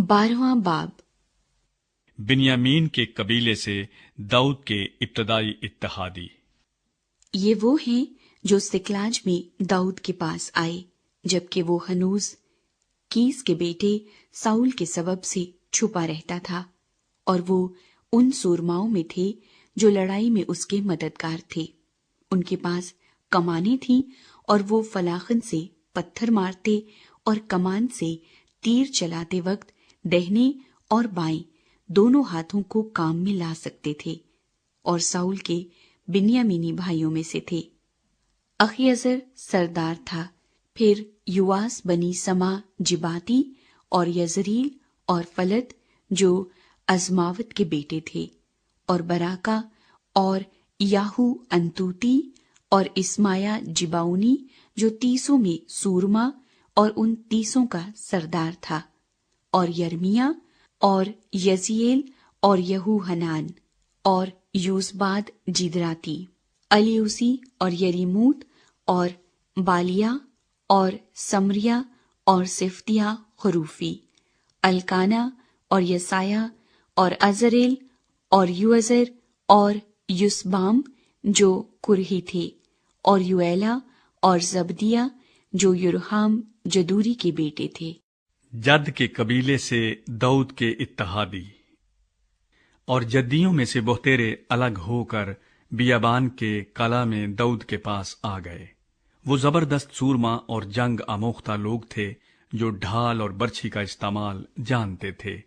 12वां बाब। बिन्यामीन के कबीले से दाऊद के इब्तदाई इत्तेहादी। ये वो हैं जो सिकलाज में दाऊद के पास आए, जबकि वो हनूज कीस के बेटे साउल के सबब से छुपा रहता था, और वो उन सूरमाओं में थे जो लड़ाई में उसके मददगार थे। उनके पास कमानें थीं और वो फलाखन से पत्थर मारते और कमान से तीर चलाते वक्त दाहिने और बाएं दोनों हाथों को काम में ला सकते थे, और साउल के बिन्यामीनी भाइयों में से थे। अखीअजर सरदार था, फिर युवास बनी समा जिबाती और यजरील और फलत जो अजमावत के बेटे थे, और बराका और याहू अंतूती और इस्माया जिबाउनी जो 30 में सूरमा और उन 30 का सरदार था, और यर्मिया और यजीएल और यहू हनान और यूसबाद जिदराती, अलियूसी और यरीमूत और बालिया और समरिया और सिफ्तिया खरूफी, अलकाना और यसाया और अजरेल और युअजर और युसबाम जो कुरही थे, और युएला और जबदिया जो युरहाम जदूरी के बेटे थे। जद के कबीले से दाऊद के इत्तेहादी। और जद्दियों में से बहुतेरे अलग होकर बियाबान के कला में दाऊद के पास आ गए। वो जबरदस्त सूरमा और जंग आमोख्ता लोग थे जो ढाल और बर्छी का इस्तेमाल जानते थे।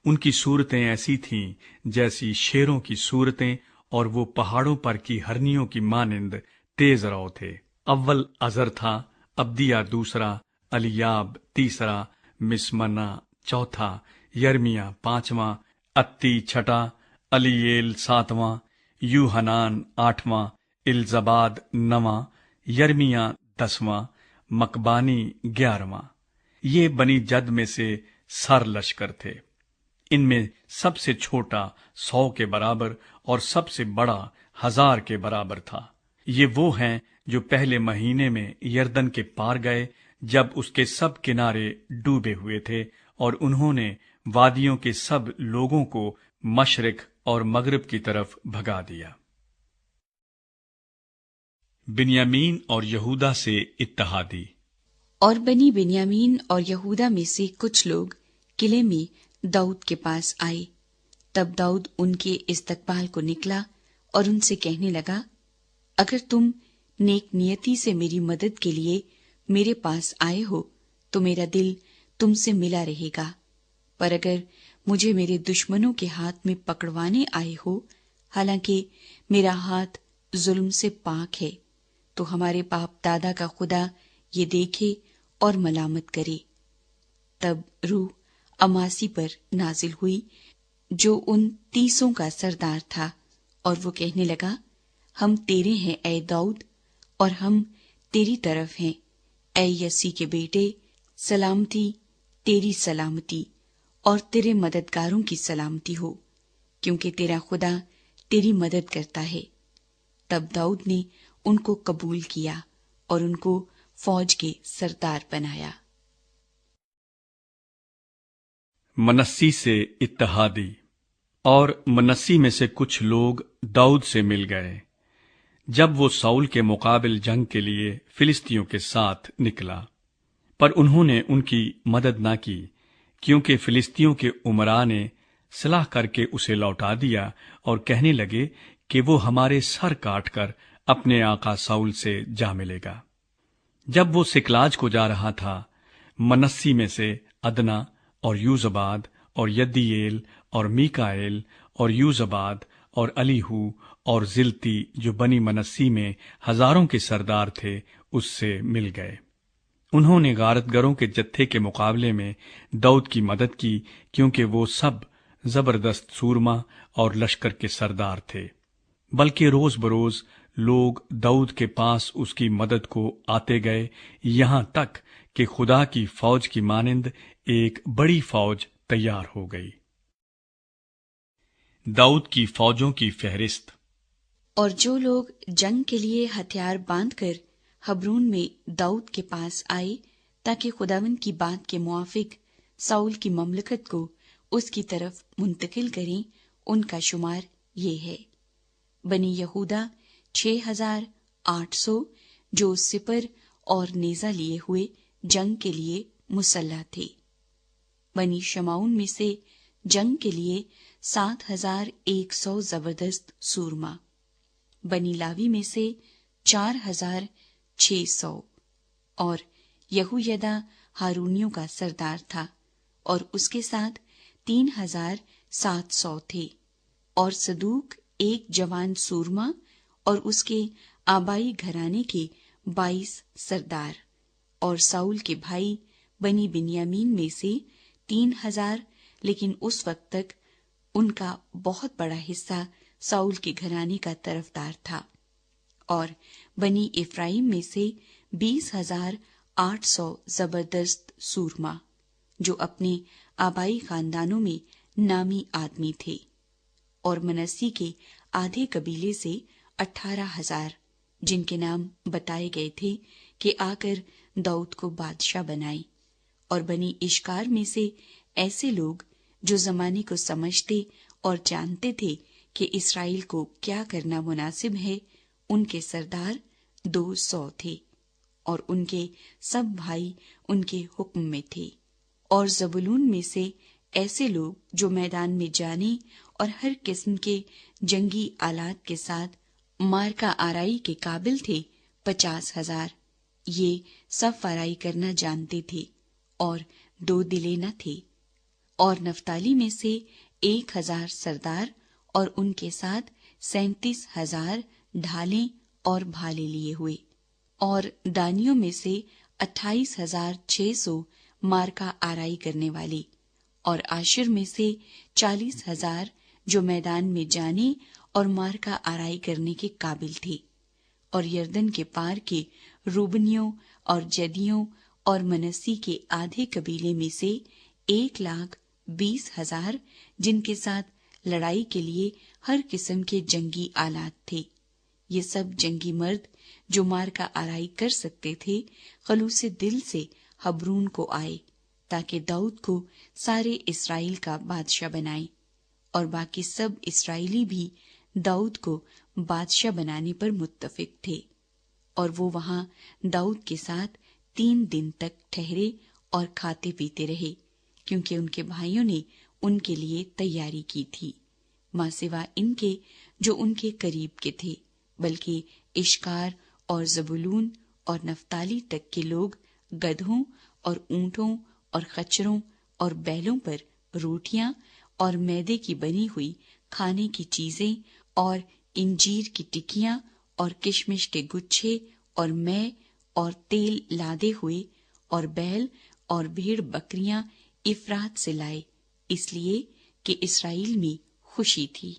उनकी सूरतें ऐसी थीं जैसी शेरों की सूरतें, और वो पहाड़ों पर की हरनियों की मानिंद तेज रौ थे। अव्वल अजर था, अब्दिया दूसरा, अलियाब तीसरा, मिसमना चौथा, यर्मिया पांचवां, अत्ती छठा, अलीएल सातवां, यूहनान आठवां, इल्जबाद नवां, यर्मिया 10वां, मकबानी 11वां। ये बनी जद में से सर लश्कर थे। इनमें सबसे छोटा 100 के बराबर और सबसे बड़ा 1000 के बराबर था। ये वो हैं जो पहले महीने में यर्दन के पार गए, जब उसके सब किनारे डूबे हुए थे, और उन्होंने वादियों के सब लोगों को मशरिक और मगरिब की तरफ भगा दिया। बिन्यामीन और यहूदा से इत्तेहादी। और बनी बिन्यामीन और यहूदा में से कुछ लोग किले में दाऊद के पास आए। तब दाऊद उनके इस्तकबाल को निकला और उनसे कहने लगा, अगर तुम नेक नियति से मेरी मदद के लिए मेरे पास आए हो तो मेरा दिल तुमसे मिला रहेगा, पर अगर मुझे मेरे दुश्मनों के हाथ में पकड़वाने आए हो, हालांकि मेरा हाथ जुल्म से पाक है, तो हमारे बाप दादा का खुदा ये देखे और मलामत करे। तब रूह अमासी पर नाजिल हुई जो उन 30 का सरदार था, और वो कहने लगा, हम तेरे हैं ऐ दाऊद, और हम तेरी तरफ हैं ऐ यसी के बेटे। सलामती, तेरी सलामती और तेरे मददगारों की सलामती हो, क्योंकि तेरा खुदा तेरी मदद करता है। तब दाऊद ने उनको कबूल किया और उनको फौज के सरदार बनाया। मनस्सी से इत्तेहादी। और मनस्सी में से कुछ लोग दाऊद से मिल गए जब वो साउल के मुकाबिल जंग के लिए फिलिस्तियों के साथ निकला, पर उन्होंने उनकी मदद न की, क्योंकि फिलिस्तियों के उमरा ने सलाह करके उसे लौटा दिया और कहने लगे कि वो हमारे सर काट कर अपने आका साउल से जा मिलेगा। जब वो सिकलाज को जा रहा था, मनस्सी में से अदना और यूजबाद और यद्दीएल और मीकाएल और यूजबाद और अलीहू और जिल्ती जो बनी मनस्सी में हजारों के सरदार थे, उससे मिल गए। उन्होंने गारतगरों के जत्थे के मुकाबले में दाऊद की मदद की, क्योंकि वो सब जबरदस्त सूरमा और लश्कर के सरदार थे। बल्कि रोज बरोज लोग दाऊद के पास उसकी मदद को आते गए, यहां तक कि खुदा की फौज की मानिंद एक बड़ी फौज तैयार हो गई। दाऊद की फौजों की फहरिस्त। और जो लोग जंग के लिए हथियार बांधकर हब्रून में दाऊद के पास आए, ताकि खुदावंद की बात के मुआफिक ساؤل کی مملکت کو اس کی طرف منتقل کریں، ان کا شمار یہ ہے: بنی یہودا 6,800 جو سپر اور نیزہ لیے ہوئے جنگ کے لیے مسلح تھے. بنی شمعون میں سے جنگ کے لیے 7,100 زبردست سورما. بنی لاوی میں سے 4,600. اور یہویدا ہارونیوں کا سردار تھا، اور اس کے ساتھ 3,700 تھے. اور صدوق ایک جوان سورما، اور اس کے آبائی گھرانے کے 22 سردار. اور ساؤل کے بھائی بنی بنیامین میں سے 3,000، لیکن اس وقت تک ان کا بہت بڑا حصہ ساؤل کے گھرانے کا طرفدار تھا. اور بنی افرائیم میں سے 20,800 زبردست سورما، جو اپنے آبائی خاندانوں میں نامی آدمی تھے. اور منسی کے آدھے قبیلے سے 18,000، جن کے نام بتائے گئے تھے کہ آ کر داؤد کو بادشاہ بنائے. اور بنی اشکار میں سے ایسے لوگ جو زمانے کو سمجھتے اور جانتے تھے کہ اسرائیل کو کیا کرنا مناسب ہے، ان کے سردار 200 تھے. اور ان کے سب بھائی ان کے حکم میں تھے. اور زبولون میں سے ایسے لوگ جو میدان میں جانے اور ہر قسم کے جنگی آلات کے ساتھ مارکا آرائی کے قابل تھے، 50,000. یہ صف آرائی کرنا جانتے تھے اور 2 دلے نہ تھے. اور نفتالی میں سے 1,000 سردار، اور ان کے ساتھ 37,000 ڈھالیں اور بھالے لیے ہوئے. اور دانیوں میں سے 28,600 مارکا آرائی کرنے والے. اور آشر میں سے 40,000 جو میدان میں جانے اور مارکا آرائی کرنے کے قابل تھے. اور یردن کے پار کے روبنیوں اور جدیوں اور منسی کے آدھے قبیلے میں سے 1,20,000 جن کے ساتھ لڑائی کے لیے ہر قسم کے جنگی آلات تھے. یہ سب جنگی مرد جو مارکا آرائی کر سکتے تھے، خلوص دل سے حبرون کو آئے، تاکہ داؤد کو سارے اسرائیل کا بادشاہ بنائے. اور باقی سب اسرائیلی بھی داؤد کو بادشاہ بنانے پر متفق تھے. اور وہ وہاں داؤد کے ساتھ 3 دن تک ٹھہرے اور کھاتے پیتے رہے، کیونکہ ان کے بھائیوں نے ان کے لیے تیاری کی تھی، ماں سوا ان کے جو ان کے قریب کے تھے. بلکہ اشکار اور زبولون اور نفتالی تک کے لوگ گدھوں اور اونٹوں اور خچروں اور بیلوں پر روٹیاں اور میدے کی بنی ہوئی کھانے کی چیزیں اور انجیر کی ٹکیاں اور کشمش کے گچھے اور مے اور تیل لادے ہوئے اور بیل اور بھیڑ بکریاں افرات سے لائے، اس لیے کہ اسرائیل میں خوشی تھی.